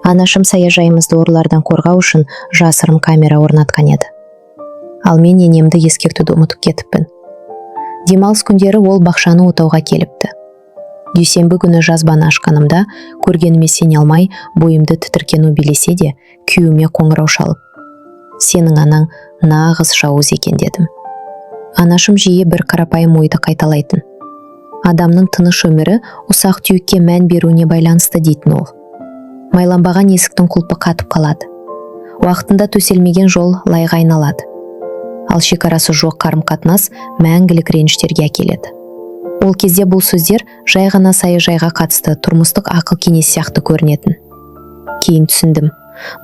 Анашым саяжайымызды ұрылардан қорғау үшін жасырын камера орнатқан еді. Ал мен енемді ескертуді ұмытып кетіппін. Демалыс күндері ол бақшаны отауға келіпті. Дүйсенбі күні жазбаны ашқанымда көргеніме сене алмай бойымды тітіркену билесе де күйеуіме қоңырау шалып: «Сенің анаң нағыз жауыз екен» дедім. Анашым жиі бір қарапайым ойды қайталайтын: «Адамның тыныш өмірі ұсақ түйекке мән беруіне байланысты» дейтін ол. Майланбаған есіктің құлпы қатып қалады. Уақытында төселмеген жол лайға айналады. Ал шекарасы жоқ қарым-қатынас мәңгілік реніштерге әкеледі. Ол кезде бұл сөздер жай ғана саяжайға қатысты тұрмыстық ақыл кеңес сияқты көрінетін. Кейін түсіндім,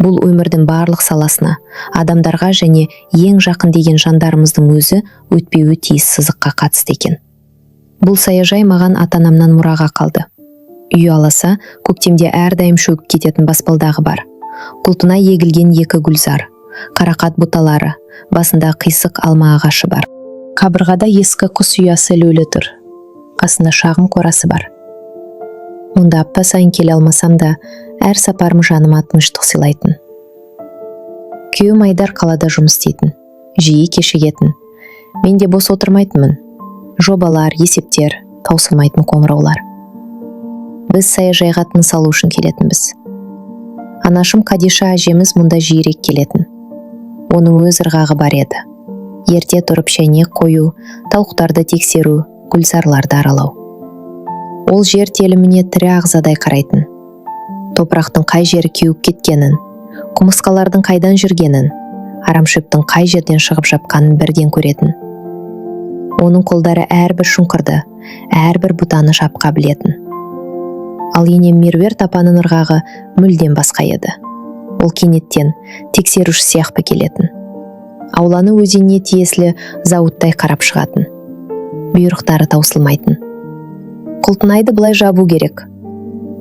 бұл өмірдің барлық саласына, адамдарға және ең жақын деген жандарымыздың өзі өтпеуі тиіс сызыққа қатысты екен. Бұл саяжай маған ата-анамнан мұраға қалды. Үй аласа, көктемде әрдайым шөгіп кететін баспалдағы бар. Құлтына егілген екі гүлзар, қарақат бұталары, басында қисық алма ағашы бар. Қабырғада ескі құс ұясы ілулі тұр. Қасында шағын қорасы бар. Мұнда апта сайын келе алмасам да, әр сапарым жаныма тыныштық сыйлайтын. Күйеуім Айдар қалада жұмыс істейтін, жиі кешігетін. Мен де бос отырмайтынмын. Жобалар, есептер, таусылмайтын қоңыраулар. Біз саяжайға тыныс алу үшін келетінбіз. Анашым Кадиша әжеміз мұнда жиірек келетін. Оның өз ырғағы бар еді. Ерте тұрып шәйнек қою, тауықтарды тексеру, гүлзарларды аралау. Ол жер теліміне тірі ағзадай қарайтын. Топырақтың қай жері кеуіп кеткенін, құмырсқалардың қайдан жүргенін, арамшөптің қай жерден шығып жапқанын бірден көретін. Оның қолдары әрбір шұңқырды, әрбір бұтаны жапқа білетін. Ал енем Меруерт апаның ырғағы мүлден басқа еді. Ол кенеттен тексеруші сияқты келетін. Ауланы өзеніне тиесілі зауыттай қарап шығатын. Бұйрықтары таусылмайтын. Құлтынайды былай жабу керек.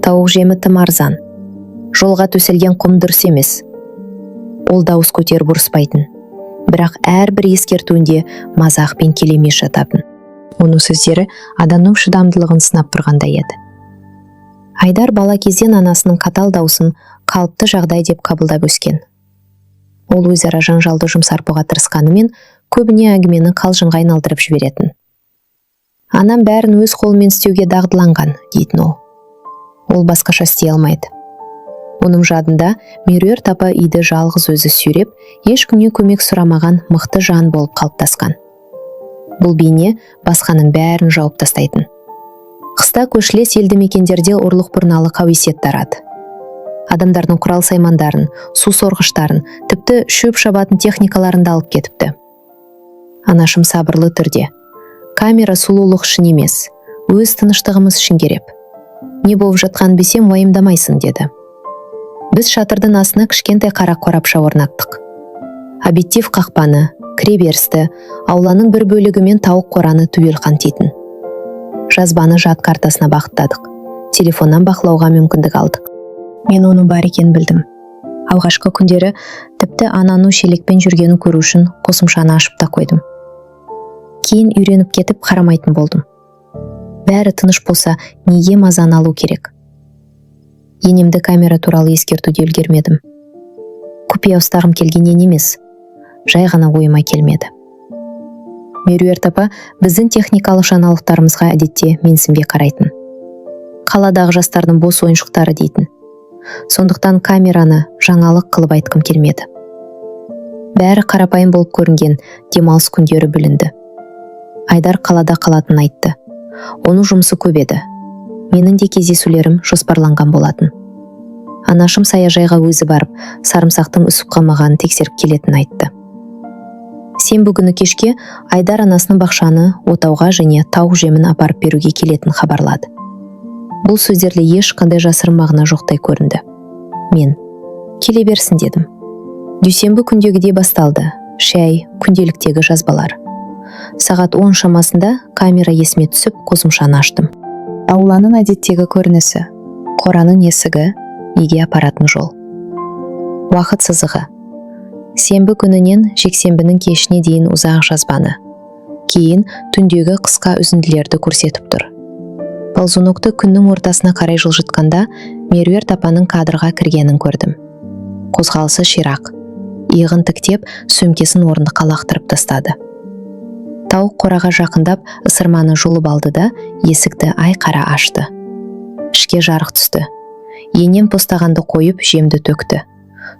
Тауық жемі тым арзан. Жолға төселген құм дұрыс емес. Ол дауыс көтеріп ұрыспайтын. Бірақ әрбір ескертуінде мазақпен келемей жататын. Оның сөздері адамның шыдамдылығын сынап тұрғандай еді. Айдар бала кезден анасының қатал даусын қалыпты жағдай деп қабылдап өскен. Ол өзара жанжалды жұмсарпуға тырысқанымен көбіне әңгімені қалжыңға айналдырып жіберетін. Анам бәрін өз қолымен істеуге дағдыланған, дейтін ол. Ол басқаша істей алмайды. Оның жадында Меруерт апа үйді жалғыз өзі сүйреп, ешкімнен көмек сұрамаған мықты жан болып қалыптасқан. Бұл бейне басқаның бәрін жауып тастайтын. Қыста көшілес елді мекендерде ұрлық бұрналы қауесет тарады. Адамдардың құрал саймандарын, су сорғыштарын, тіпті шөп шабатын техникаларын да алып кетіпті. Анашым сабырлы түрде: «Камера сұлулық үшін емес, өз тыныштығымыз үшін керек. Не болып жатқан бесем уайымдамайсың» деді. Біз шатырдың астына кішкентай қара қорапша орнаттық. Объектив қақпаны, кіреберісті, ауланың бір бөлігімен тауық қораны түгел қамтитын. Жазбаны жад картасына бағыттадық. Телефоннан бақылауға мүмкіндік алдық. Мен оның бар екенін білдім. Алғашқы күндері тіпті ананың шелекпен жүргенін көру үшін қосымшаны ашып та қойдым. Кейін үйреніп кетіп қарамайтын болдым. Бәрі тыныш болса, неге мазаны алу керек? Енемді камера туралы ескертуде үлгермедім. Құпия ұстағым келгеннен емес, жай ғана ойыма келмеді. Меруерт апа біздің техникалық жаңалықтарымызға әдетте менсінбей қарайтын. Қаладағы жастардың бос ойыншықтары дейтін. Сондықтан камераны жаңалық қылып айтқым келмеді. Бәрі қарапайым болып көрінген демалыс күндері білінді. Айдар қалада қалатын айтты. Оның жұмысы көп еді. Менің де кездесулерім жоспарланған болатын. Анашым саяжайға өзі барып, сарымсақтың үсіп қалмағанын тексеріп келетін айтты. Сенбі күні кешке Айдар анасының бақшаны отауға және тауық жемін апарып беруге келетін хабарлады. Бұл сөздерде ешқандай жасырын мағына жоқтай көрінді. Мен: «Келе берсін» дедім. Дүйсенбі күндегідей басталды. Шәй, күнделіктегі жазбалар. Сағат 10 шамасында камера есіме түсіп, қосымшаны аштым. Ауланың әдеттегі көрінісі, қораның есігі, үйге апаратын жол. Уақыт сызығы. Сенбі күнінен жексенбінің кешіне дейін ұзақ жазбаны. Кейін түндегі қысқа үзінділерді көрсетіп тұр. Ползунокты күннің ортасына қарай жылжытқанда Меруерт апаның кадрға кіргенін көрдім. Қозғалысы ширақ, иығын тіктеп, сөмкесін орындыққа лақтырып тастады. Тауық қораға жақындап, ысырманы жұлып алды да, есікті айқара ашты. Ішке жарық түсті. Енем тостағанды қойып, жемді төкті.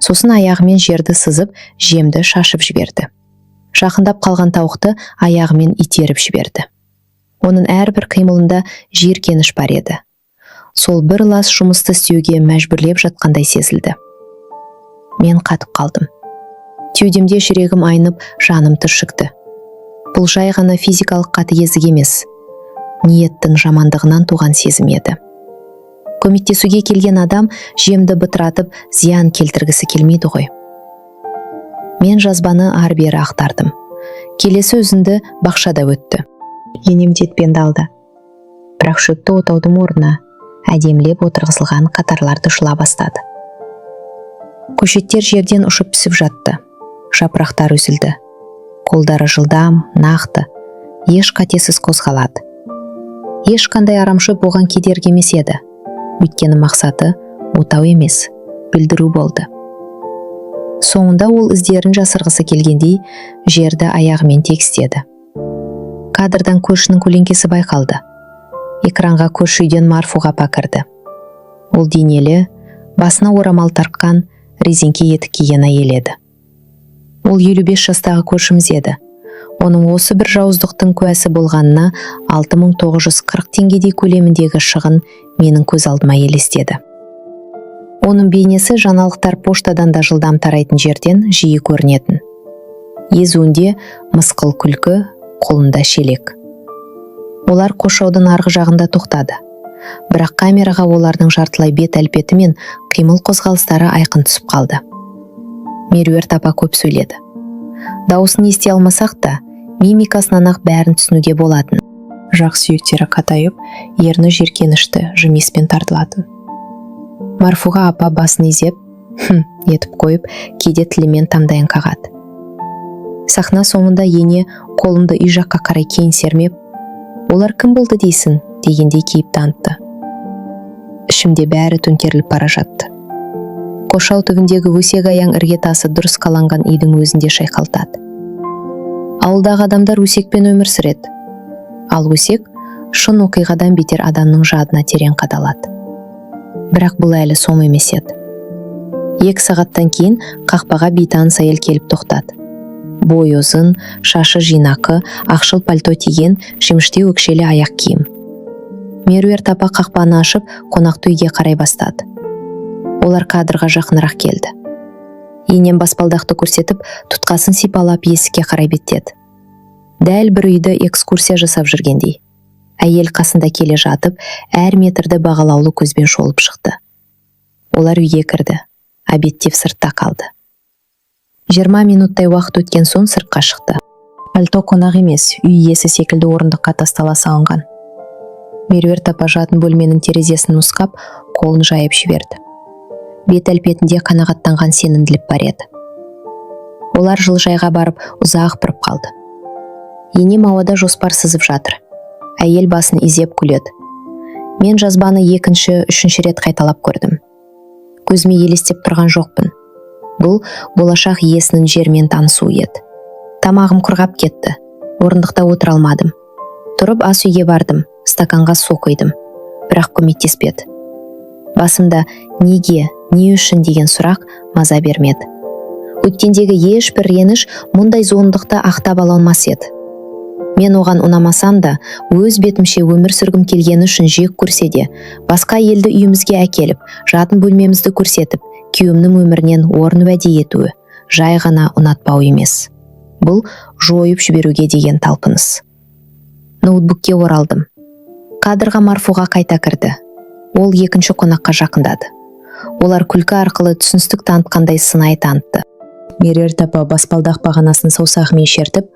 Сосын аяғымен жерді сызып, жемді шашып жіберді. Жақындап қалған тауықты аяғымен итеріп жіберді. Оның әрбір қимылында жиіркеніш бар еді. Сол бір лас жұмысты істеуге мәжбүрлеп жатқандай сезілді. Мен қатып қалдым. Кеудемде жүрегім айнып, жаным түршікті. Бұл жай ғана физикалық қатыгездік емес, ниеттің жамандығынан туған сезім еді. Көмектесуге келген адам жемді бытыратып, зиян келтіргісі келмейді ғой. Мен жазбаны ары-бері ақтардым. Келесі үзінді бақшада өтті. Енем детпенді алды. Бірақ шөпті отаудың орнына әдемілеп отырғызылған қатарларды жұла бастады. Көшеттер жерден ұшып түсіп жатты. Жапырақтар үзілді. Қолдары жылдам, нақты, еш қатесіз қозғалады. Ешқандай арамшөп оған кедергі емес еді. Өйткені мақсаты отау емес, білдіру болды. Соңында ол іздерін жасырғысы келгендей, жерді аяғымен тегістеді. Кадрдан көршінің көлеңкесі байқалды. Экранға көрші үйден Марфуға апа кірді. Ол денелі, басына орамал тартқан, резеңке етік киген әйел еді. Ол 55 жастағы көршіміз еді. Оның осы бір жауыздықтың куәсі болғанына 6940 теңгедей көлеміндегі шығын менің көз алдыма елестеді. Оның бейнесі жаңалықтар поштадан да жылдам тарайтын жерден жиі көрінетін. Езуінде мысқыл күлкі, қолында шелек. Олар қоршаудың арғы жағында тоқтады. Бірақ камераға олардың жартылай бет әлпеті мен қимыл қозғалыстары айқын түсіп қалды. Меруерт апа көп сөйледі. Дауысын ести алмасақ та, мимикасынан ақ бәрін түсінуге болатын. Жақ сүйектері қатайып, ерні жиіркенішті жымиспен тартылатын. Марфуға апа басын изеп, етіп қойып, кейде тілімен таңдайын қағады. Сахна соңында ене қолымды үй жаққа қарай кейін сермеп, олар кім болды дейсің, дегендей кейіп танытты. Ішімде бәрі төңкеріліп бара жатты. Қоршау түбіндегі өсек аяң іргетасы дұрыс қаланған үйдің өзінде шайқалтады. Ауылдағы адамдар өсекпен өмір сүреді. Ал өсек шын оқиғадан бетер адамның жадына терең қадалады. Бірақ бұл әлі соң емес еді. 2 сағаттан кейін қақпаға бейтаныс әйел келіп тоқтады. Бой ұзын, шашы жинақы, ақшыл пальто тиген, жіңішке өкшелі аяқ киім. Меруерт апа қақпаны ашып, қонақты үйге қарай бастады. Олар кадрға жақынырақ келді. Енем баспалдақты көрсетіп, тұтқасын сипалап есікке қарай беттеді. Дәл бір үйді экскурсия жасап жүргендей. Әйел қасында келе жатып, әр метрді бағалаулы көзбен шолып шықты. Олар үйге кірді. Объектив сыртта қалды. 20 минуттай уақыт өткен соң сыртқа шықты. Пальто қонақ емес, үй иесі секілді орындыққа тастала салынған. Меруерт апа жатын бөлменің терезесін нұсқап, қолын жайып жіберді. Бет әлпетінде қанағаттанған сенімділік бар еді. Олар жылыжайға барып ұзақ тұрып қалды. Енем ауада жоспар сызып жатыр. Әйел басын изеп күледі. Мен жазбаны 2-3 рет қайталап көрдім. Көзіме елестеп тұрған жоқпын. Бұл болашақ иесінің жермен танысуы еді. Тамағым құрғап кетті. Орындықта отыра алмадым. Тұрып ас үйге бардым. Стаканға су құйдым. Бірақ көмектеспеді. Басымда неге, не үшін деген сұрақ маза бермеді. Өткендегі ешбір реніш мұндай зұлымдықты ақтап ала алмас еді. Мен оған ұнамасам да, өз бетімше өмір сүргім келгені үшін жек көрсе де, басқа елді үйімізге әкеліп, жатын бөлмемізді көрсетіп, күйеуімнің өмірінен орын уәде етуі жай ғана ұнатпау емес. Бұл жойып жіберуге деген талпыныс. Ноутбукке оралдым. Кадрға Марфуға қайта кірді. Ол 2-ші қонаққа жақындады. Олар күлкі арқылы түсіністік танытқандай сынай танытты. Меруерт апа баспалдақ бағанасын саусағымен шертіп,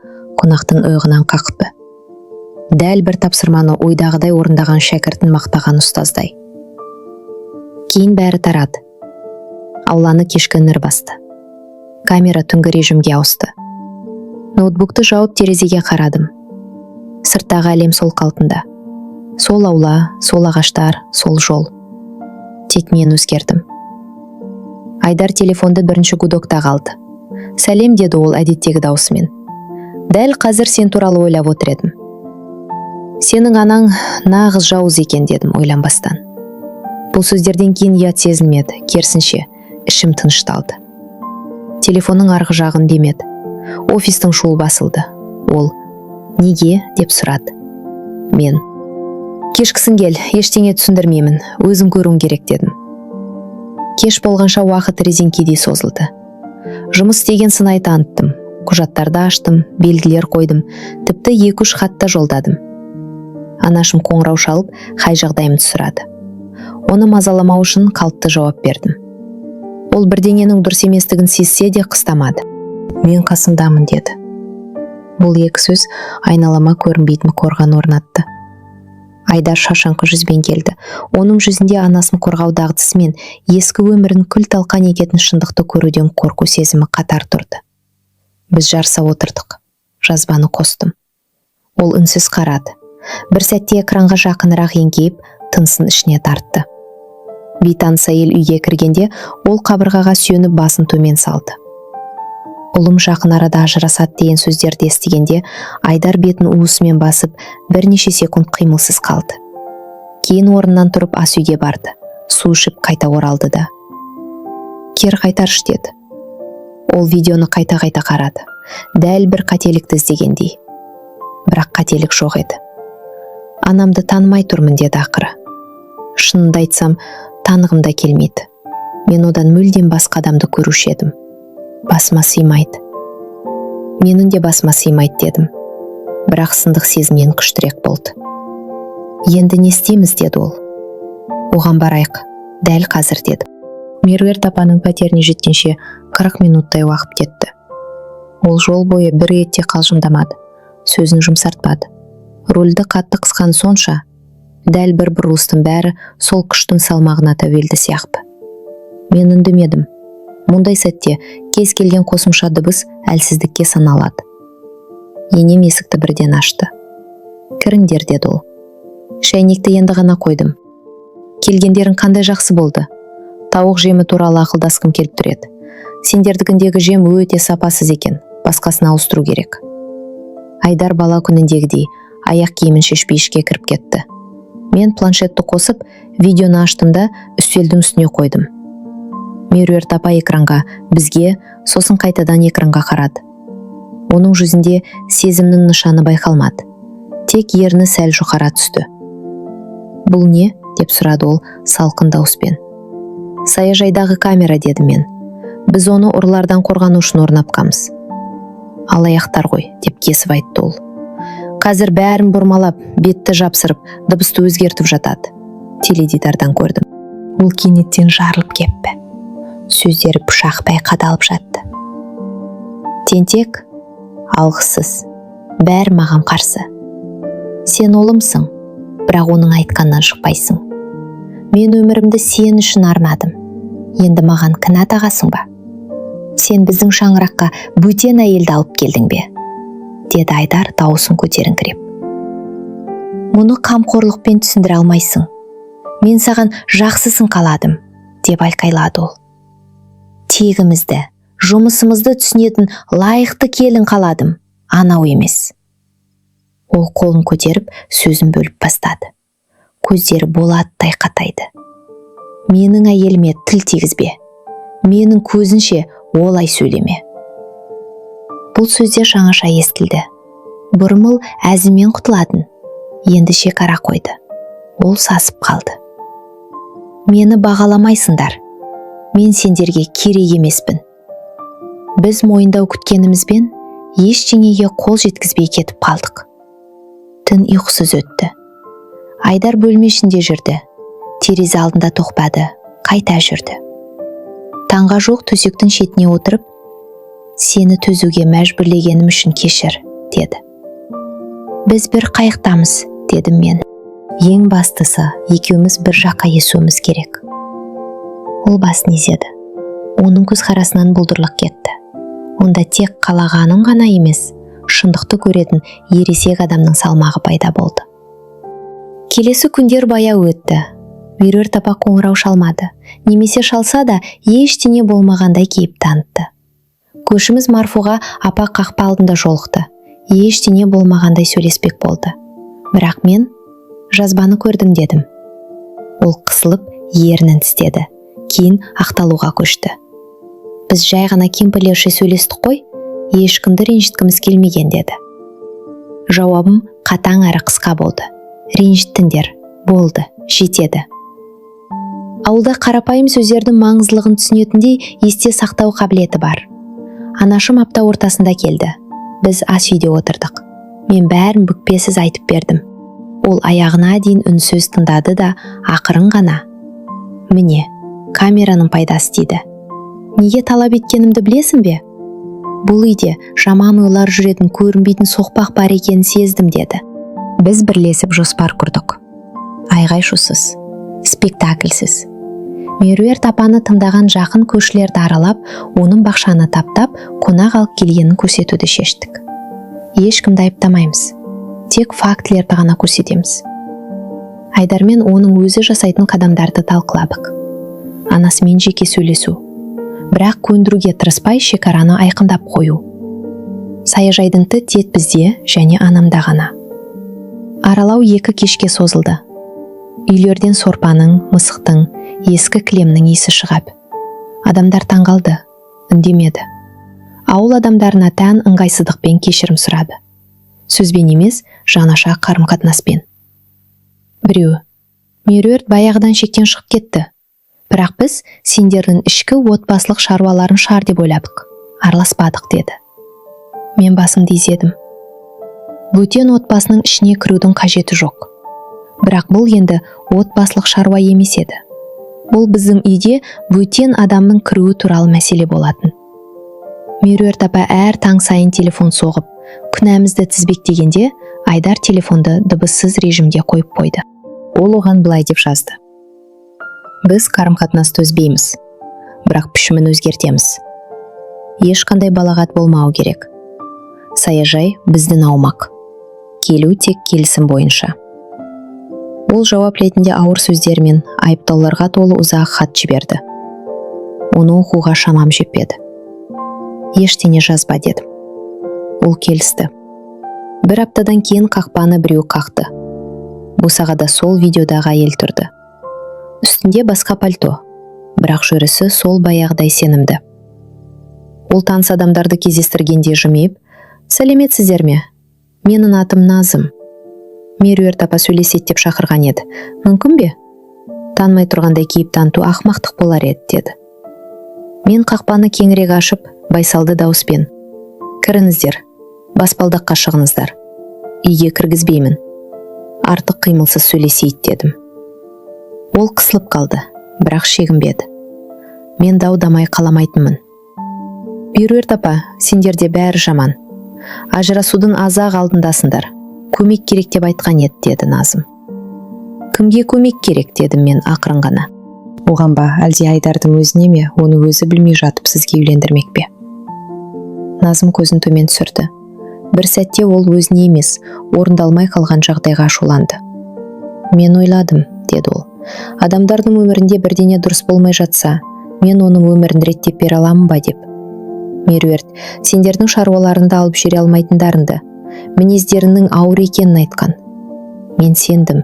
қонақтың иығынан қақпы. Дәл бір тапсырманы ойдағыдай орындаған шәкіртін мақтаған ұстаздай. Кейін бәрі тарады. Ауланы кешкі нұр басты. Камера түнгі режимге ауысты. Ноутбукты жауып терезеге қарадым. Сырттағы әлем сол қалпында. Сол аула, сол ағаштар, сол жол. Тек мен өзгердім. Айдар телефонды бірінші гудокта қалды. Сәлем, деді ол әдеттегі даусымен. Дәл қазір сен туралы ойлап отыр едім. Сенің анаң нағыз жауыз екен, дедім ойланбастан. Бұл сөздерден кейін ұят сезілмеді, керісінше ішім тынышталды. Телефонның арғы жағын демеді. Офистің шуы басылды. Ол неге деп сұрады. Мен кешкісін кел, ештеңе түсіндірмеймін, өзің көруің керек, дедім. Кеш болғанша уақыт резеңкедей созылды. Жұмыс істеген сыңай таныттым. Құжаттарды аштым, белгілер қойдым, тіпті 2-3 хатта жолдадым. Анашым қоңырау шалып, қай жағдайымды сұрады. Оны мазаламау үшін қалыпты жауап бердім. Ол бірдеңенің дұрыс еместігін сезсе де қыстамады. Мен қасындамын, деді. Бұл екі сөз айналама көрінбейтін қорған орнатты. Айдар шашаңқы жүзбен келді. Оның жүзінде анасын қорғау дағдысымен ескі өмірін күл талқан ететін шындықты көруден қорқу сезімі қатар тұрды. Біз жарыса отырдық. Жазбаны қостым. Ол үнсіз қарады. Бір сәтте экранға жақынырақ еңкейіп, тынысын ішіне тартты. Бейтаныс әйел үйге кіргенде, ол қабырғаға сүйеніп басын төмен салды. Ұлым жақын арада ажырасады деген сөздерді естігенде, Айдар бетін уысымен басып, бірнеше секунд қимылсыз қалды. Кейін орнынан тұрып ас үйге барды. Су ішіп қайта оралды да. Кер қайтаршы, деді. Ол видеоны қайта-қайта қарады. Дәл бір қателікті іздегендей. Бірақ қателік жоқ еді. Анамды танымай тұрмын, деді ақыры. Шынымды айтсам, танығым да келмейді. Мен одан мүлдем басқа адамды көруші едім. Басыма сыймайды. Менің де басыма сыймайды, дедім. Бірақ сындық сезімнен күштірек болды. Енді не істейміз, деді ол. Оған барайық, дәл қазір, деді. Меруерт апаның пәтеріне жеткенше 40 минуттай уақыт кетті. Ол жол бойы бір рет те қалжыңдамады, сөзін жұмсартпады. Рөлді қатты қысқан сонша, дәл бір бұрылыстың бәрі сол күштің салмағына тәуелді сияқты. Мен үндемедім. Мұндай сәтте кез келген қосымша дыбыс әлсіздікке саналады. Енем есікті бірден ашты. Кіріңдер, деді ол. Шәйнекті енді ғана қойдым. Келгендерің қандай жақсы болды. Тауық жемі туралы ақылдасқым келіп тұреді. Сендердікіндегі жем өте сапасыз екен, басқасын ауыстыру керек. Айдар бала күніндегідей аяқ киімін шешпей ішке кіріп кетті. Мен планшетті қосып, видеоны аштым да үстелдің үстіне қойдым. Меруерт апа экранға, бізге, сосын қайтадан экранға қарады. Оның жүзінде сезімнің нышаны байқалмады. Тек ерні сәл жұқара түсті. Бұл не? Деп сұрады ол салқын дауыспен. Саяжайдағы камера, деді мен. Біз оны ұрылардан қорғану үшін орнатқанбыз. Алаяқтар ғой, деп кесіп айтты ол. Қазір бәрін бұрмалап, бетті жапсырып, дыбысты өзгертіп жатады. Теледидардан көрдім. Ол кенеттен жарылып кепті. Сөздері пышақтай қадалып жатты. Тентек, алғысыз, бәрі маған қарсы. Сен олымсың, бірақ оның айтқаннан шықпайсың. Мен өмірімді сен үшін арнадым. Енді маған кінә тағасың ба? Сен біздің шаңыраққа бөтен әйелді алып келдің бе? Деді Айдар дауысын көтеріңкіреп. Мұны қамқорлықпен түсіндіре алмайсың. Мен саған жақсысын қаладым, деп айқайлады ол. Тегімізді, жұмысымызды түсінетін лайықты келін қаладым, анау емес. Ол қолын көтеріп, сөзін бөліп бастады. Көздері болаттай қатайды. Менің әйеліме тіл тигізбе. Менің көзінше олай сөйлеме. Бұл сөздер жаңаша естілді. Бұрмыл әзімен құтыладың. Енді шекара қойды. Ол сасып қалды. Мені бағаламайсыңдар. Мен сендерге керек емеспін. Біз мойындау күткенімізбен ештеңеге қол жеткізбей кетіп қалдық. Түн ұйқысыз өтті. Айдар бөлме ішінде жүрді. Терезе алдында тоқпады, қайта жүрді. Таңға жоқ төсектің шетіне отырып, сені төзуге мәжбүрлегенім үшін кешір, деді. Біз бір қайықтамыз, дедім мен. Ең бастысы, екеуміз бір жаққа есуіміз керек. Ол басын изеді. Оның көзқарасынан бұлдырлық кетті. Онда тек қалағаның ғана емес, шындықты көретін ересек адамның салмағы пайда болды. Келесі күндер баяу өтті. Меруерт апа қоңырау шалмады. Немесе шалса да ештеңе болмағандай кейіп танытты. Көшіміз Марфуға апа қақпа алдында жолықты. Ештеңе болмағандай сөйлеспек болды. Бірақ мен жазбаны көрдім дедім. Ол қысылып ернін тістеді. Кейін ақталуға көшті. Біз жай ғана кемпірлерше сөйлестік қой, ешкімді ренжіткіміз келмеген деді. Жауабым қатаң әрі қысқа болды. Ренжіттіңдер, болды, жетеді. Ауылда қарапайым сөздердің маңыздылығын түсінетіндей есте сақтау қабілеті бар. Анашым апта ортасында келді. Біз ас үйде отырдық. Мен бәрін бүкпесіз айтып бердім. Ол аяғына дейін үнсіз тыңдады да ақырын ғана: "Міне, камераның пайдасы дейді. Неге талап еткенімді білесің бе? Бұл үйде жаман ойлар жүретін, көрінбейтін соқпақ бар екенін сездім" деді. Біз бірлесіп жоспар құрдық. Айғай-шусыз, спектакльсіз. Меруерт апаны тыңдаған жақын көршілерді аралап, оның бақшаны таптап, қонақ алып келгенін көрсетуді шештік. Ешкімді айыптамаймыз. Тек фактілерді ғана көрсетеміз. Айдармен оның өзі жасайтын қадамдарды талқыладық. Анасымен жеке сөйлесу. Бірақ көндіруге тырыспай шекараны айқындап қою. Саяжайдың тет бізде және анамда ғана. Аралау 2 кешке созылды. Үйлерден сорпаның, мысықтың, ескі кілемнің иісі шығып. Адамдар таңғалды, үндемеді. Ауыл адамдарына тән ыңғайсыздықпен кешірім сұрады. Сөзбен емес, жанаша қарым-қатынаспен. Біреуі: "Меруерт баяғыдан шектен шығып кетті. Бірақ біз сендердің ішкі отбасылық шаруаларын шар деп ойладық, араласпадық" деді. Мен басымды изедім. Бөтен отбасының ішіне кірудің қажеті жоқ. Бірақ бұл енді отбасылық шаруа емес еді. Бұл біздің үйде бөтен адамның кіруі туралы мәселе болатын. Меруерт апа әр таң сайын телефон соғып, күнәмізді тізбектегенде, Айдар телефонды дыбыссыз режимде қойып қойды. Ол оған былай деп жазды: "Біз қарым-қатынасты үзбейміз, бірақ пішімін өзгертеміз. Ешқандай балағат болмау керек. Саяжай біздің аумақ. Келу тек келісім бойынша." Ол жауап ретінде ауыр сөздермен айыптауларға толы ұзақ хат жіберді. Оны оқуға шамам жетпеді. "Ештеңе жазба" дедім. Ол келісті. 1 аптадан кейін қақпаны біреу қақты. Босағада сол видеодағы әйел тұрды. Үстінде басқа пальто, бірақ жүрісі сол баяғыдай сенімді. Ол таныс адамдарды кездестіргенде жымиып: "Сәлеметсіздер ме? Менің атым Назым. Меруерт апа сөйлесет деп шақырған еді. Мүмкін бе? Танымай тұрғандай кейіп таныту ақымақтық болар еді" деді. Мен қақпаны кеңірек ашып, байсалды дауыспен: "Кіріңіздер, баспалдаққа шығыңыздар. Үйге кіргізбеймін. Артық қимылсыз сөйлесейік" дедім. Ол қысылып қалды, бірақ шегінбеді. Мен дау-дамай қаламайтынмын. "Меруерт апа, сендерде бәрі жаман. Ажырасудың аз-ақ алдындасыңдар. Көмек керек деп айтқан еді" деді Назым. "Кімге көмек керек?" дедім мен ақырын ғана. "Оған ба, әлде Айдардың өзіне ме, оны өзі білмей жатып сізге үйлендірмек пе?" Назым көзін төмен түсірді. Бір сәтте ол өзіне емес, орындалмай қалған жағдайға ашуланды. "Мен ойладым", деді ол. "Адамдардың өмірінде бірдеңе дұрыс болмай жатса, мен оның өмірін реттеп бере аламын ба деп. Меруерт, сендердің шаруаларында алып жүре алмайтындарыңды, мінездерінің ауыр екенін айтқан. Мен сендім.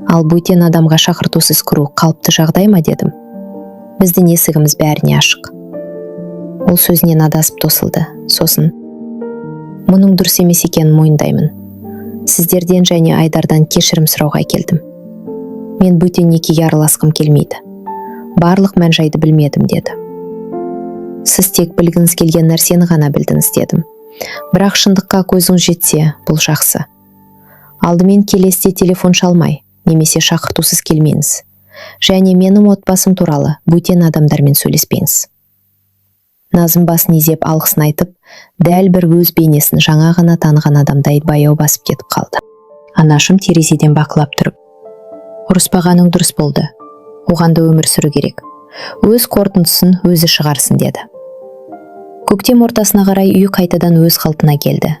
Ал бөтен адамға шақыртусыз кіру қалыпты жағдай ма?" дедім. "Біздің есігіміз бәріне ашық." Ол сөзінен адасып тосылды. Сосын: "Мұның дұрыс емес екенін мойындаймын. Сіздерден және Айдардан кешірім сұрауға келдім. Мен бөтен некеге араласқым келмейді. Барлық мән-жайды білмедім" деді. "Сіз тек білгіңіз келген нәрсені ғана білдіңіз" дедім. "Бірақ шындыққа көзіңіз жетсе, бұл жақсы. Алдымен келесте телефон шалмай, немесе шақыртусыз келмеңіз. Және менің отбасым туралы бөтен адамдармен сөйлеспеңіз." Назым басын изеп алғысын айтып, дәл бір өз бейнесін жаңа ғана таныған адамдай баяу басып кетіп қалды. Анашым терезеден бақылап тұрып: "Ұрыспағаның дұрыс болды. Оған да өмір сүру керек. Өз қорытындысын өзі шығарсын" деді. Көктем ортасына қарай үй қайтадан өз қалпына келді.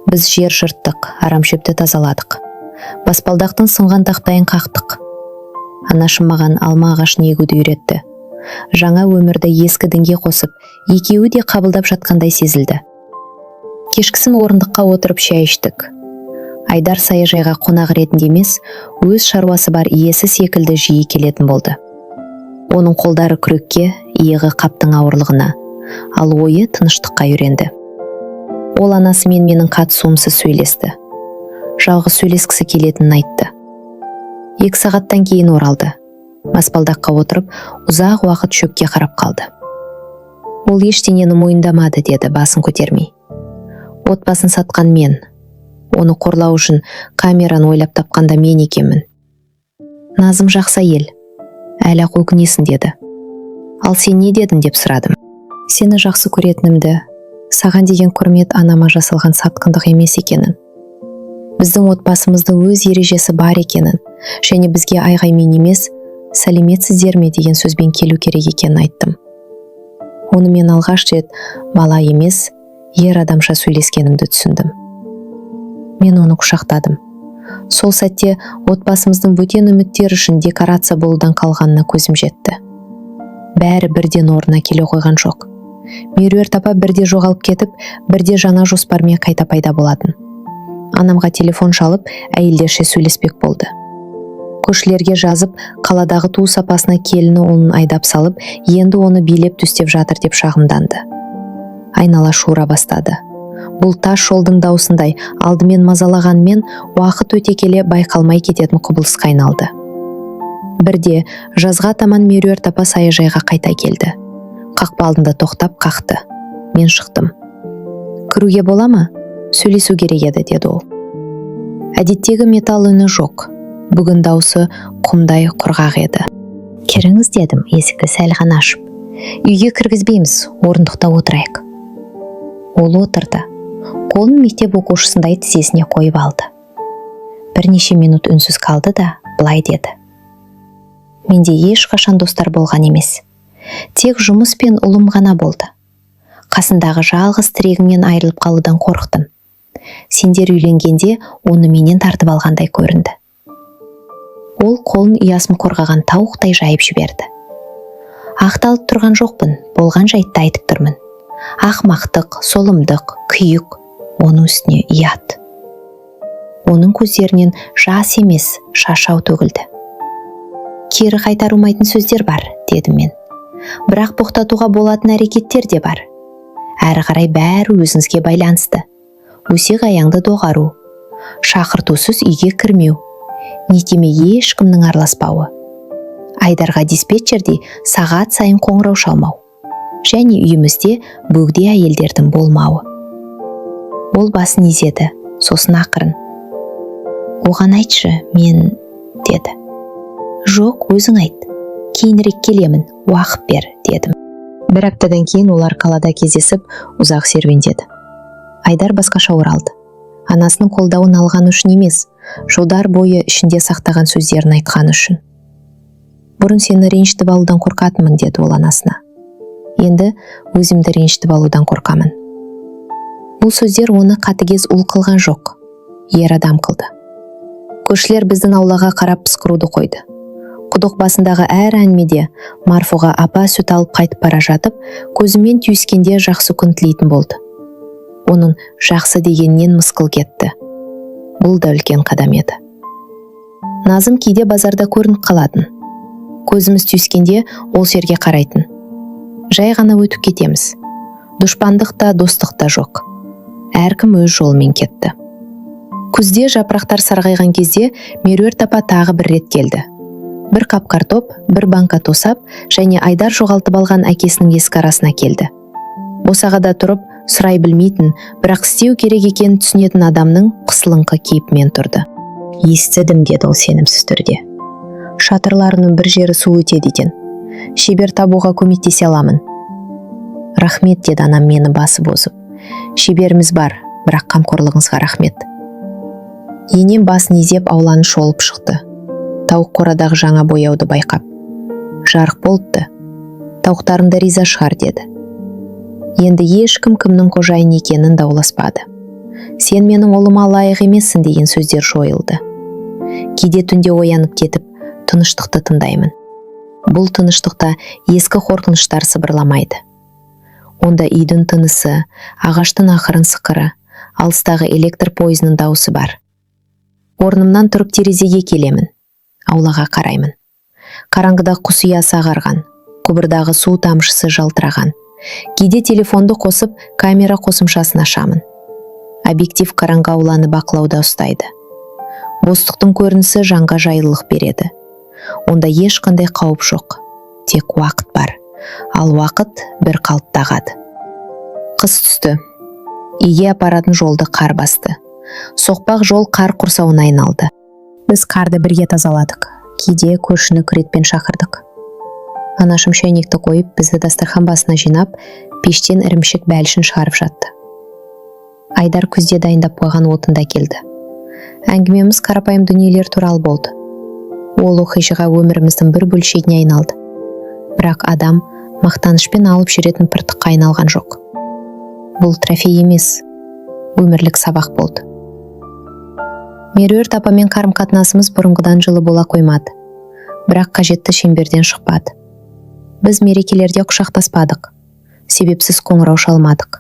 Біз жер жырттық, арамшөпті тазаладық. Баспалдақтың сынған тақтайын қақтық. Анашым маған алма ағашын егуді үйретті. Жаңа өмірді ескі дінге қосып, екеуі де қабылдап жатқандай сезілді. Кешкісін орындыққа отырып шай іштік. Айдар саяжайға қонақ ретінде емес, өз шаруасы бар иесі секілді жиі келетін болды. Оның қолдары күрекке, иығы қаптың ауырлығына, ал ойы тыныштыққа үйренді. Ол анасымен менің қатысуымсыз сөйлесті. Жалғыз сөйлескісі келетінін айтты. 2 сағаттан кейін оралды. Баспалдаққа отырып, ұзақ уақыт шөпке қарап қалды. Ол ештеңені мойындамады, деді басын көтермей. Отбасын сатқан мен. Оны қорлау үшін камераны ойлап тапқанда мен екенмін. Назым жақсы әйел. Әлі-ақ өкінесің, деді. Ал сен не дедің деп сұрадым. Сені жақсы көретінімді, саған деген құрмет анама жасалған сатқындық емес екенін. Біздің отбасымыздың өз ережесі бар екенін, және бізге айғаймен емес, сәлеметсіздер ме деген сөзбен келу керек екенін айттым. Оны мен алғаш рет бала емес, ер адамша сөйлескенімді түсіндім. Мен оны құшақтадым. Сол сәтте отбасымыздың бөтен үміттер үшін декорация болудан қалғанына көзім жетті. Бәрі бірден орнына келе қойған жоқ. Меруерт апа бірде жоғалып кетіп, бірде жаңа жоспармен қайта пайда болатын. Анамға телефон шалып, әйелдерше сөйлеспек болды. Көшілерге жазып, қаладағы туыс апасына келіні оның айдап салып, енді оны билеп төстеп жатыр деп шағымданды. Айнала шуыра бастады. Бұл тас жолдың даусындай алдымен мазалағанмен, уақыт өте келе байқалмай кететін құбылысқа айналды. Бірде жазға таман Меруерт апа саяжайға қайта келді. Қақпа алдында тоқтап қақты. Мен шықтым. Кіруге бола ма? Сөйлесу керек еді, деді ол. Әдеттегі металл үні жоқ. Бүгін даусы құмдай құрғақ еді. Кіріңіз, дедім, есікті сәл ғана ашып. Үйге кіргізбейміз, орындықта отырайық. Ол отырды. Қолын мектеп оқушысындай тізесіне қойып алды. Бірнеше минут үнсіз қалды да, былай деді. Менде ешқашан достар болған емес. Тек жұмыс пен ұлым ғана болды. Қасындағы жалғыз тірегімнен айырылып қалудан қорықтым. Сендер үйленгенде оны менен тартып алғандай көрінді. Ол қолын ұясын қорғаған тауықтай жайып жіберді. Ақталып тұрған жоқпын, болған жайтты айтып тұрмын. Ақмақтық, солымдық, күйік, оның үстіне ұят. Оның көздерінен жас емес, шашау төгілді. Кері қайтарылмайтын сөздер бар, дедім мен. Бірақ тоқтатуға болатын әрекеттер де бар. Әрі қарай бәрі өзіңізге байланысты. Өсек аяңды доғару, шақыртусыз үйге кірмеу, некеме ешкімнің араласпауы, Айдарға диспетчердей сағат сайын қоңырау шалмау, және үйімізде бөгде әйелдердің болмауы. Ол басын изеді, сосын ақырын. Оған айтшы, мен, деді. Жоқ, өзің айт. Кейінірек келемін, уақыт бер, дедім. 1 аптадан кейін олар қалада кездесіп, ұзақ серуендеді. Айдар басқаша оралды. Анасының қолдауын алған үшін емес, жылдар бойы ішінде сақтаған сөздерін айтқан үшін. Бұрын сені ренжітіп алудан қорқатынмын, деді ол анасына. Енді өзімді ренжітіп алудан қорқамын. Бұл сөздер оны қатыгез ұл қылған жоқ, ер адам қылды. Көршілер біздің аулаға қарап пысқыруды қойды. Құдық басындағы әр әңгімеде Марфуға апа сүт алып қайтып бара жатып, көзімен түйіскенде жақсы күн тілейтін болды. Оның жақсы дегеннен мысқыл кетті. Бұл да үлкен қадам еді. Назым кейде базарда көрініп қалатын. Көзіміз түйіскенде ол жерге қарайтын. Жай ғана өтіп кетеміз. Дұшпандық та, достық та жоқ. Әркім өз жолымен кетті. Күзде жапырақтар сарғайған кезде Меруерт апа тағы бір рет келді. Бір қап картоп, бір банка тосап, және Айдар жоғалтып алған әкесінің ескі арасына келді. Босағада тұрып, сұрай білмейтін, бірақ істеу керек екенін түсінетін адамның қысылыңқы кейіпмен тұрды. Естідім, деді ол сенімсіз түрде. Шатырларының бір жері су өтеді екен. Шебер табуға көмектесе аламын. Рахмет, деді анам мені басып озып. Шеберіміз бар, бірақ қамқорлығыңызға рахмет. Енем басын изеп ауланы шолып шықты. Тауық қорадағы жаңа бояуды байқап. Жарық болыпты. Тауықтарында риза шығар, деді. Енді ешкім кімнің қожайын екенін дауласпады. Сен менің ұлыма лайық емессің деген сөздер жойылды. Кейде түнде оянып кетіп, тыныштықты тыңдаймын. Бұл тыныштықта ескі қорқыныштар сыбырламайды. Онда үйдің тынысы, ағаштың ақырын сықыры, алыстағы электр пойызының дауысы бар. Орнымнан тұрып терезеге келемін. Аулаға қараймын. Қараңғыда құс ұясы ағарған, құбырдағы су тамшысы жалтыраған. Кейде телефонды қосып, камера қосымшасын ашамын. Объектив қараңғы ауланы бақылауда ұстайды. Бостықтың көрінісі жанға жайлылық береді. Онда ешқандай қауіп жоқ. Тек уақыт бар. Ал уақыт бір қалт тағады. Қыс түсті. Үйге апаратын жолды қар басты. Соқпақ жол қар құрсауына айналды. Біз қарды бірге тазаладық. Кейде көршіні күретпен шақырдық. Анашым шайнекті қойып, бізді дастархан басына жинап, пештен ірімшік бәлішін шығарып жатты. Айдар күзде дайындап қойған отында келді. Әңгімеміз қарапайым дүниелер туралы болды. Ол оқиғаға өміріміздің бір бөлшегіне айналды. Бірақ адам мақтанышпен алып жүретін пыртыққа айналған жоқ. Бұл трофей емес, өмірлік сабақ болды. Меруерт апамен қарым-қатынасымыз бұрынғыдан жылы бола қоймады. Бірақ қажетті шеңберден шықпады. Біз мерекелерде құшақтаспадық. Себепсіз қоңырау шалмадық.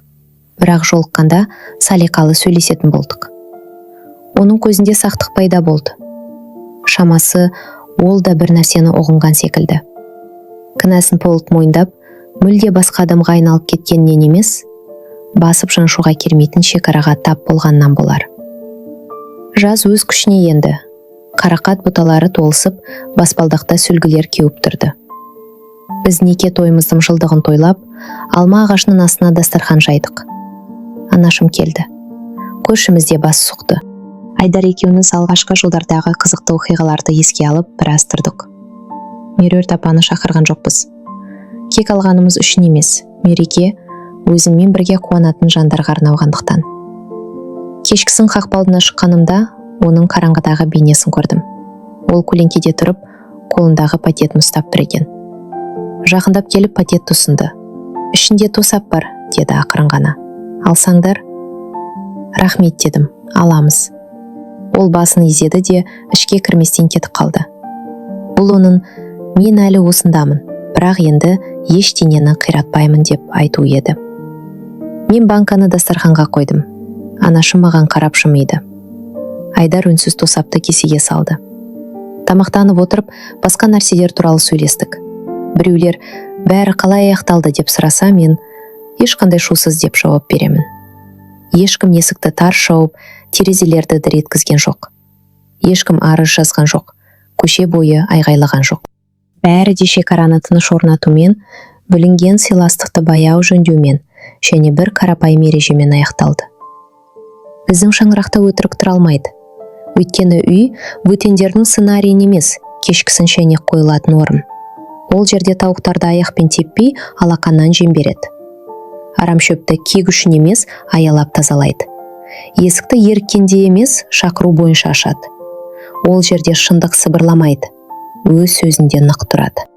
Бірақ жолыққанда салиқалы сөйлесетін болдық. Оның көзінде сақтық пайда болды. Шамасы, ол да бір нәрсені ұғынған секілді. Кінәсін толық мойындап, мүлде басқа адамға айналып кеткеннен емес, басып жаншуға келмейтін шекараға тап болғаннан болар. Жаз өз күшіне енді. Қарақат бұталары толысып, баспалдақта сүлгілер кеуіп тұрды. Біз неке тойымыздың жылдығын тойлап, алма ағашының астына дастархан жайдық. Анашым келді. Көршімізде бас сұқты. Айдар екеуміз алғашқы жылдардағы қызықты оқиғаларды еске алып, біраз тұрдық. Меруерт апаны шақырған жоқпыз. Кек алғанымыз үшін емес, мереке өзіммен бірге қуанатын жандарға арналғандықтан. Кешкісін қақпалдына шыққанымда, оның қараңғыдағы бейнесін көрдім. Ол көлеңкеде тұрып, қолындағы пакетін ұстап тұр екен. Жақындап келіп пакетті ұсынды. Ішінде тосап бар, деді ақырын ғана. Алсаңдар? Рахмет дедім, аламыз. Ол басын изеді де ішке кірместен кетіп қалды. Бұл оның мен әлі осындамын, бірақ енді ештеңені қиратпаймын деп айту еді. Мен банканы дастарханға қойдым. Анашым маған қарап жымиды. Айдар үнсіз тосапты кесеге салды. Тамақтанып отырып, басқа нәрселер туралы сөйлестік. Біреулер бәрі қалай аяқталды деп сұраса, мен ешқандай шусыз деп жауап беремін. Ешкім есікті тарс жауып, терезелерді дір еткізген жоқ. Ешкім арыз жазған жоқ, көше бойы айғайлаған жоқ. Бәрі де шекараны тыныш орнатумен, бүлінген сыйластықты баяу жөндеумен және бір қарапайым ережемен аяқталды. Біздің шаңырақта өтірік тұра алмайды. Өйткені үй бөтендердің сценарийін емес, кешкісін шайнек қойылатын орын. Ол жерде тауықтарды аяқпен теппей, алақаннан жем береді. Арамшөпті кек үшін емес, аялап тазалайды. Есікті еріккенде емес, шақыру бойынша ашады. Ол жерде шындық сыбырламайды, өз сөзінде нық тұрады.